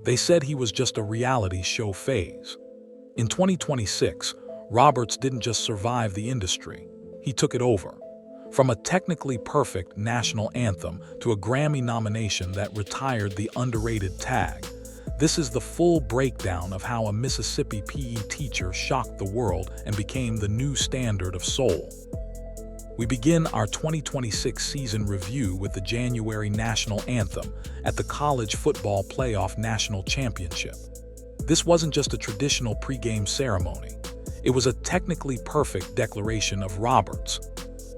They said he was just a reality show phase. In 2026, Roberts didn't just survive the industry, he took it over. From a technically perfect national anthem to a Grammy nomination that retired the underrated tag, this is the full breakdown of how a Mississippi PE teacher shocked the world and became the new standard of soul. We begin our 2026 season review with the January national anthem at the College Football Playoff National Championship. This wasn't just a traditional pregame ceremony. It was a technically perfect declaration of Roberts'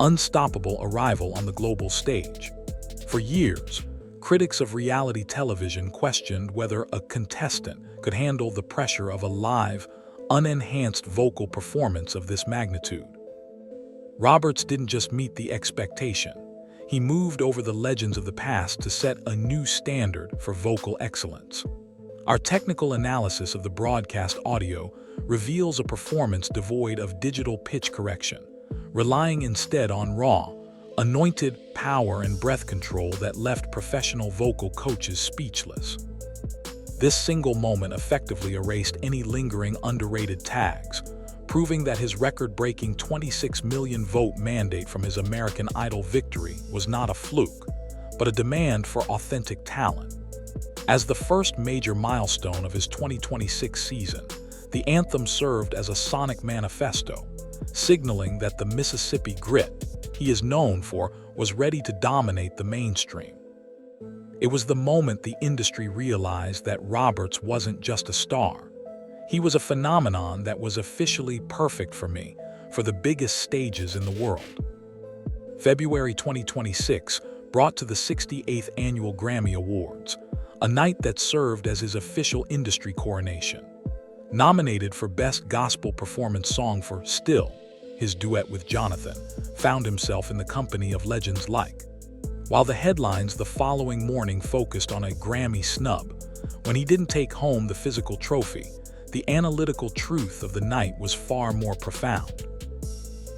unstoppable arrival on the global stage. For years, critics of reality television questioned whether a contestant could handle the pressure of a live, unenhanced vocal performance of this magnitude. Roberts didn't just meet the expectation. He moved over the legends of the past to set a new standard for vocal excellence. Our technical analysis of the broadcast audio reveals a performance devoid of digital pitch correction, relying instead on raw, anointed power and breath control that left professional vocal coaches speechless. This single moment effectively erased any lingering underrated tags, proving that his record-breaking 26 million vote mandate from his American Idol victory was not a fluke, but a demand for authentic talent. As the first major milestone of his 2026 season, the anthem served as a sonic manifesto, signaling that the Mississippi grit he is known for was ready to dominate the mainstream. It was the moment the industry realized that Roberts wasn't just a star. He was a phenomenon that was officially perfect for me, for the biggest stages in the world. February 2026 brought to the 68th Annual Grammy Awards, a night that served as his official industry coronation. Nominated for Best Gospel Performance Song for Still, his duet with Jonathan found himself in the company of legends like. While the headlines the following morning focused on a Grammy snub, when he didn't take home the physical trophy, the analytical truth of the night was far more profound.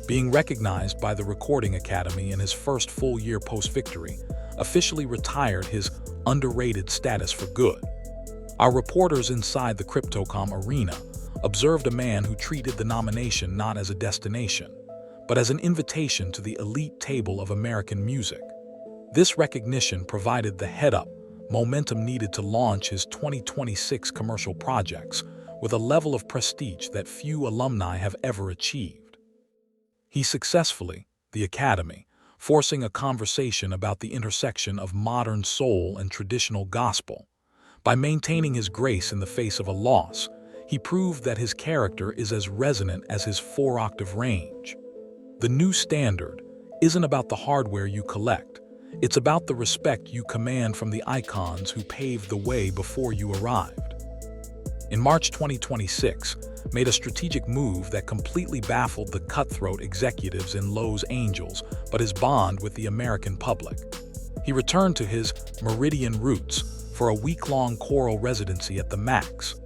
Being recognized by the Recording Academy in his first full year post-victory, officially retired his underrated status for good. Our reporters inside the Crypto.com arena observed a man who treated the nomination not as a destination, but as an invitation to the elite table of American music. This recognition provided the head-up momentum needed to launch his 2026 commercial projects with a level of prestige that few alumni have ever achieved. He successfully, the Academy, forcing a conversation about the intersection of modern soul and traditional gospel. By maintaining his grace in the face of a loss, he proved that his character is as resonant as his 4-octave range. The new standard isn't about the hardware you collect, it's about the respect you command from the icons who paved the way before you arrived. In March 2026, made a strategic move that completely baffled the cutthroat executives in Los Angeles, but his bond with the American public. He returned to his Meridian roots for a week-long choral residency at the Max.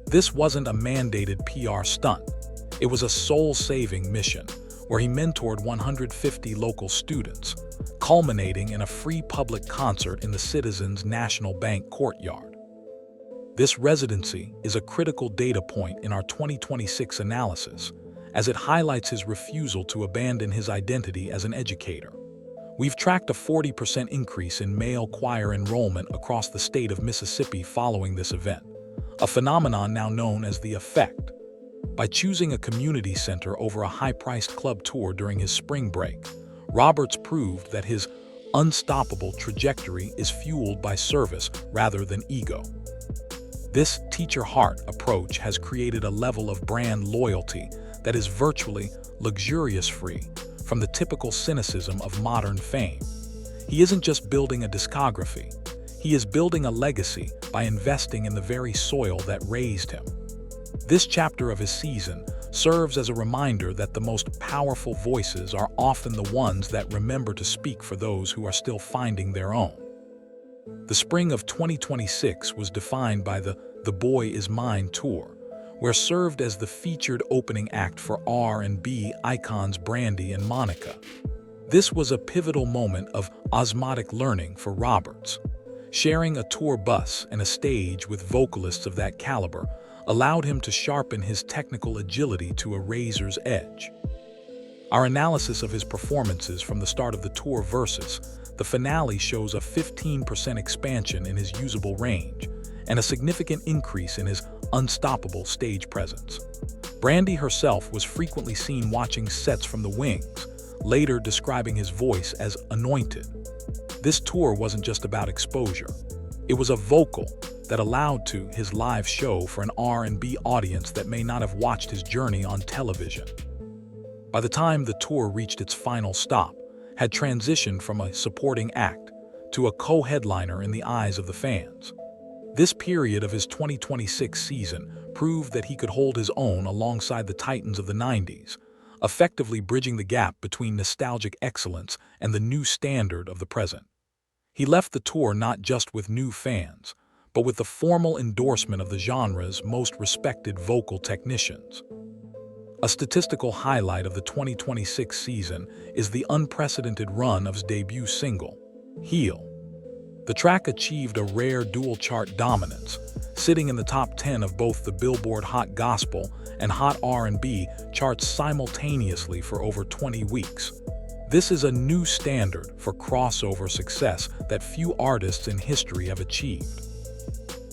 This wasn't a mandated PR stunt. It was a soul-saving mission, where he mentored 150 local students, culminating in a free public concert in the Citizens National Bank courtyard. This residency is a critical data point in our 2026 analysis, as it highlights his refusal to abandon his identity as an educator. We've tracked a 40% increase in male choir enrollment across the state of Mississippi following this event, a phenomenon now known as the Effect. By choosing a community center over a high-priced club tour during his spring break, Roberts proved that his unstoppable trajectory is fueled by service rather than ego. This teacher-heart approach has created a level of brand loyalty that is virtually luxurious-free from the typical cynicism of modern fame. He isn't just building a discography, he is building a legacy by investing in the very soil that raised him. This chapter of his season serves as a reminder that the most powerful voices are often the ones that remember to speak for those who are still finding their own. The spring of 2026 was defined by the Boy Is Mine tour, where served as the featured opening act for R&B icons Brandy and Monica. This was a pivotal moment of osmotic learning for Roberts. Sharing a tour bus and a stage with vocalists of that caliber allowed him to sharpen his technical agility to a razor's edge. Our analysis of his performances from the start of the tour versus the finale shows a 15% expansion in his usable range and a significant increase in his unstoppable stage presence. Brandy herself was frequently seen watching sets from the wings, later describing his voice as anointed. This tour wasn't just about exposure. It was a vocal that allowed to his live show for an R&B audience that may not have watched his journey on television. By the time the tour reached its final stop, had transitioned from a supporting act to a co-headliner in the eyes of the fans. This period of his 2026 season proved that he could hold his own alongside the titans of the 90s, effectively bridging the gap between nostalgic excellence and the new standard of the present. He left the tour not just with new fans, but with the formal endorsement of the genre's most respected vocal technicians. A statistical highlight of the 2026 season is the unprecedented run of his debut single, Heal. The track achieved a rare dual-chart dominance, sitting in the top 10 of both the Billboard Hot Gospel and Hot R&B charts simultaneously for over 20 weeks. This is a new standard for crossover success that few artists in history have achieved.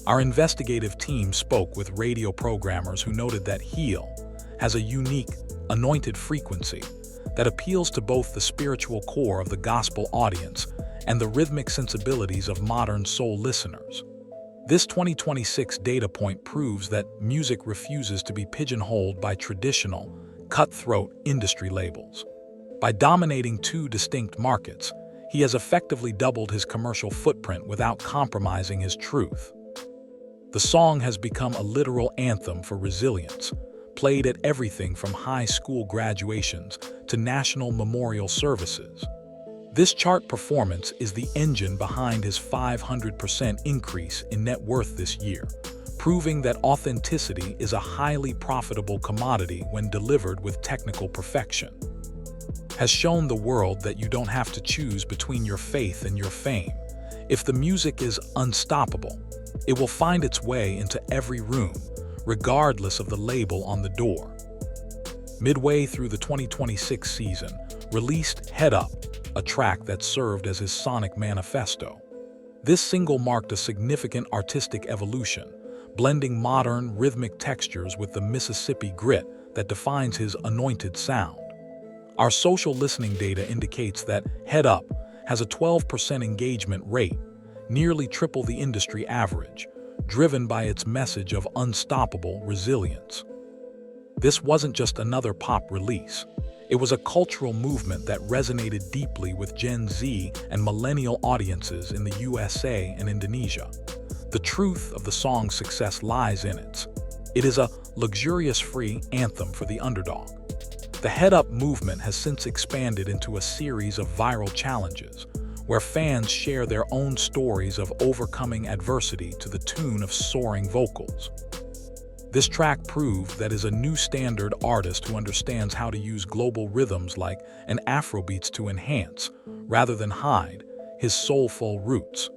Our investigative team spoke with radio programmers who noted that Heal has a unique, anointed frequency that appeals to both the spiritual core of the gospel audience and the rhythmic sensibilities of modern soul listeners. This 2026 data point proves that music refuses to be pigeonholed by traditional, cutthroat industry labels. By dominating two distinct markets, he has effectively doubled his commercial footprint without compromising his truth. The song has become a literal anthem for resilience, played at everything from high school graduations to national memorial services. This chart performance is the engine behind his 500% increase in net worth this year, proving that authenticity is a highly profitable commodity when delivered with technical perfection. Has shown the world that you don't have to choose between your faith and your fame. If the music is unstoppable, it will find its way into every room, regardless of the label on the door. Midway through the 2026 season, released Head Up, a track that served as his sonic manifesto. This single marked a significant artistic evolution, blending modern, rhythmic textures with the Mississippi grit that defines his anointed sound. Our social listening data indicates that Head Up has a 12% engagement rate, nearly triple the industry average, driven by its message of unstoppable resilience. This wasn't just another pop release. It was a cultural movement that resonated deeply with Gen Z and millennial audiences in the USA and Indonesia. The truth of the song's success lies in it. It is a luxurious-free anthem for the underdog. The Head Up movement has since expanded into a series of viral challenges, where fans share their own stories of overcoming adversity to the tune of soaring vocals. This track proved that is a new standard artist who understands how to use global rhythms like an Afrobeats to enhance, rather than hide, his soulful roots.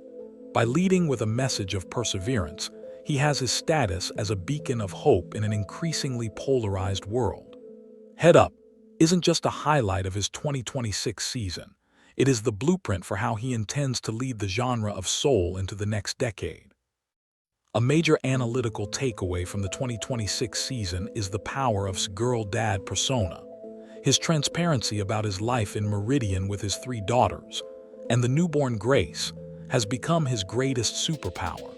By leading with a message of perseverance, he has his status as a beacon of hope in an increasingly polarized world. Head Up isn't just a highlight of his 2026 season. It is the blueprint for how he intends to lead the genre of soul into the next decade. A major analytical takeaway from the 2026 season is the power of his girl dad persona. His transparency about his life in Meridian with his 3 daughters, and the newborn Grace, has become his greatest superpower.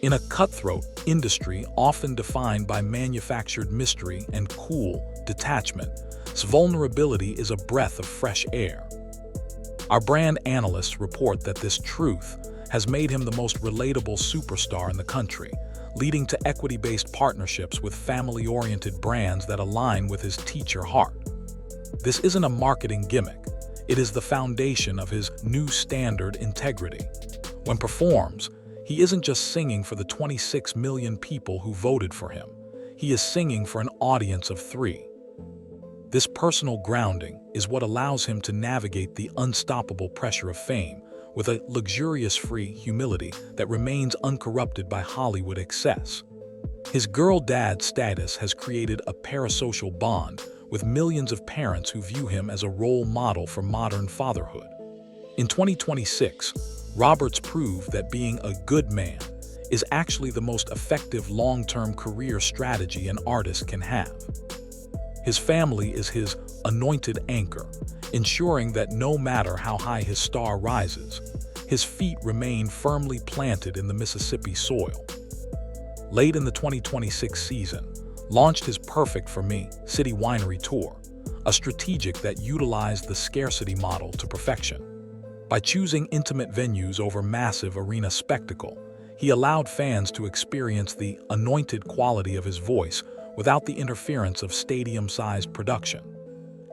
In a cutthroat industry often defined by manufactured mystery and cool detachment, his vulnerability is a breath of fresh air. Our brand analysts report that this truth has made him the most relatable superstar in the country, leading to equity-based partnerships with family-oriented brands that align with his teacher heart. This isn't a marketing gimmick. It is the foundation of his new standard integrity. When performs, he isn't just singing for the 26 million people who voted for him. He is singing for an audience of 3. This personal grounding is what allows him to navigate the unstoppable pressure of fame with a luxurious-free humility that remains uncorrupted by Hollywood excess. His girl dad status has created a parasocial bond with millions of parents who view him as a role model for modern fatherhood. In 2026, Roberts proved that being a good man is actually the most effective long-term career strategy an artist can have. His family is his anointed anchor, ensuring that no matter how high his star rises, his feet remain firmly planted in the Mississippi soil. Late in the 2026 season, launched his Perfect for Me City Winery Tour, a strategic that utilized the scarcity model to perfection. By choosing intimate venues over massive arena spectacle, he allowed fans to experience the anointed quality of his voice without the interference of stadium-sized production.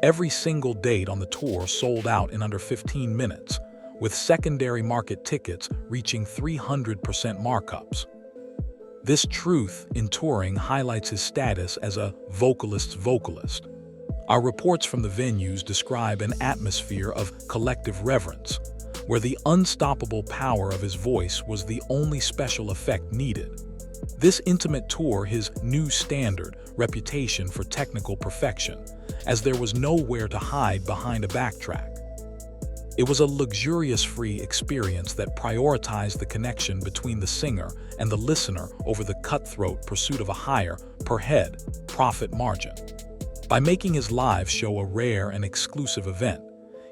Every single date on the tour sold out in under 15 minutes, with secondary market tickets reaching 300% markups. This truth in touring highlights his status as a vocalist's vocalist. Our reports from the venues describe an atmosphere of collective reverence, where the unstoppable power of his voice was the only special effect needed. This intimate tour his new standard reputation for technical perfection, as there was nowhere to hide behind a backtrack. It was a luxurious-free experience that prioritized the connection between the singer and the listener over the cutthroat pursuit of a higher, per-head, profit margin. By making his live show a rare and exclusive event,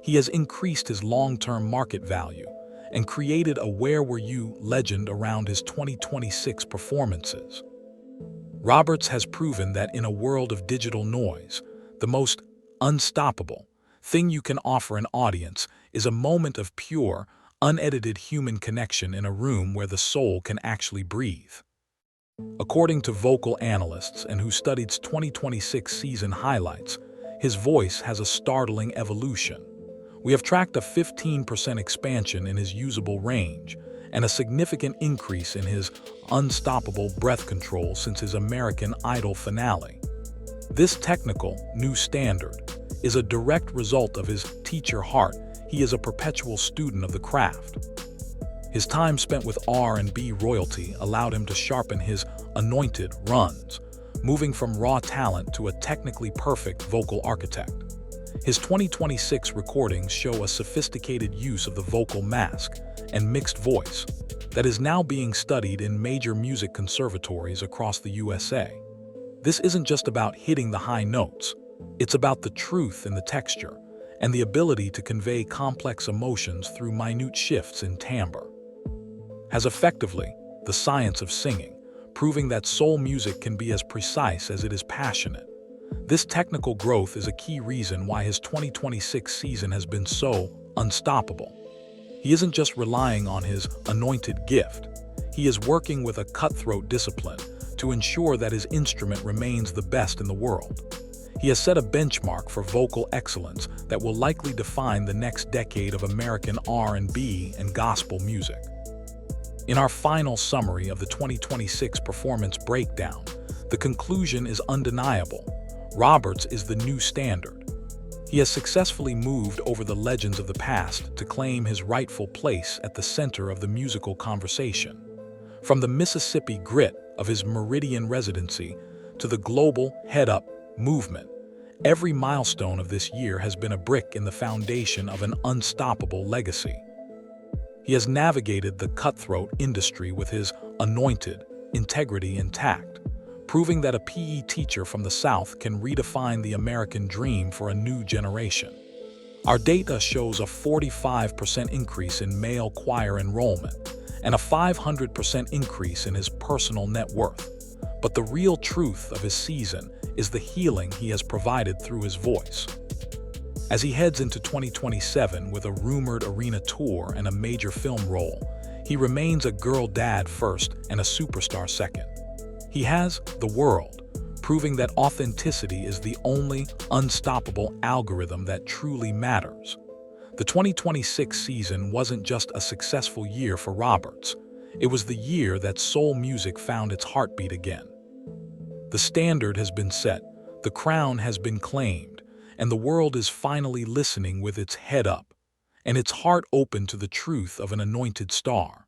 he has increased his long-term market value and created a "Where Were You" legend around his 2026 performances. Roberts has proven that in a world of digital noise, the most unstoppable thing you can offer an audience is a moment of pure, unedited human connection in a room where the soul can actually breathe. According to vocal analysts and who studied 2026 season highlights, his voice has a startling evolution. We have tracked a 15% expansion in his usable range and a significant increase in his unstoppable breath control since his American Idol finale. This technical new standard is a direct result of his teacher heart. He is a perpetual student of the craft. His time spent with R&B royalty allowed him to sharpen his anointed runs, moving from raw talent to a technically perfect vocal architect. His 2026 recordings show a sophisticated use of the vocal mask and mixed voice that is now being studied in major music conservatories across the USA. This isn't just about hitting the high notes, it's about the truth in the texture and the ability to convey complex emotions through minute shifts in timbre. Has effectively the science of singing, proving that soul music can be as precise as it is passionate. This technical growth is a key reason why his 2026 season has been so unstoppable. He isn't just relying on his anointed gift, he is working with a cutthroat discipline to ensure that his instrument remains the best in the world. He has set a benchmark for vocal excellence that will likely define the next decade of American R&B and gospel music. In our final summary of the 2026 performance breakdown, the conclusion is undeniable. Roberts is the new standard. He has successfully moved over the legends of the past to claim his rightful place at the center of the musical conversation. From the Mississippi grit of his Meridian residency to the global Head Up movement, every milestone of this year has been a brick in the foundation of an unstoppable legacy. He has navigated the cutthroat industry with his anointed integrity intact, proving that a PE teacher from the South can redefine the American dream for a new generation. Our data shows a 45% increase in male choir enrollment and a 500% increase in his personal net worth. But the real truth of his season is the healing he has provided through his voice. As he heads into 2027 with a rumored arena tour and a major film role, he remains a girl dad first and a superstar second. He has the world, proving that authenticity is the only unstoppable algorithm that truly matters. The 2026 season wasn't just a successful year for Roberts, it was the year that soul music found its heartbeat again. The standard has been set, the crown has been claimed, and the world is finally listening with its head up. and its heart open to the truth of an anointed star.